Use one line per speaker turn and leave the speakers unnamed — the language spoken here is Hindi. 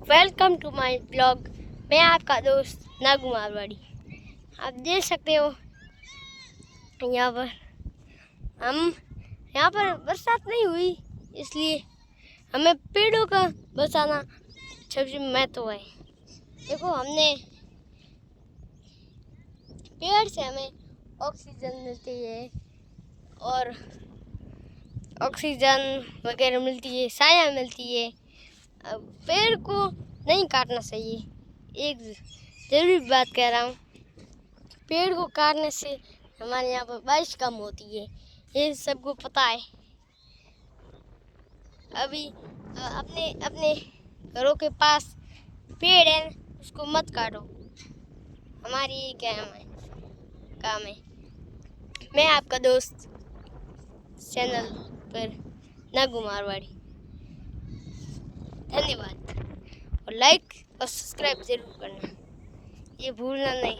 Welcome to my blog. मैं आपका दोस्त नागू मारवाड़ी। आप देख सकते हो यहाँ पर बरसात नहीं हुई, इसलिए हमें पेड़ों का बचाना सबसे महत्व है। देखो, हमने पेड़ से हमें ऑक्सीजन मिलती है और ऑक्सीजन वगैरह मिलती है, छाया मिलती है। अब पेड़ को नहीं काटना चाहिए। एक जरूरी बात कह रहा हूँ, पेड़ को काटने से हमारे यहाँ पर बारिश कम होती है, ये सबको पता है। अभी अपने अपने घरों के पास पेड़ है, उसको मत काटो। हमारी ये क्या काम है। मैं आपका दोस्त चैनल पर नागू मारवाड़ी। धन्यवाद और लाइक और सब्सक्राइब जरूर करना, ये भूलना नहीं।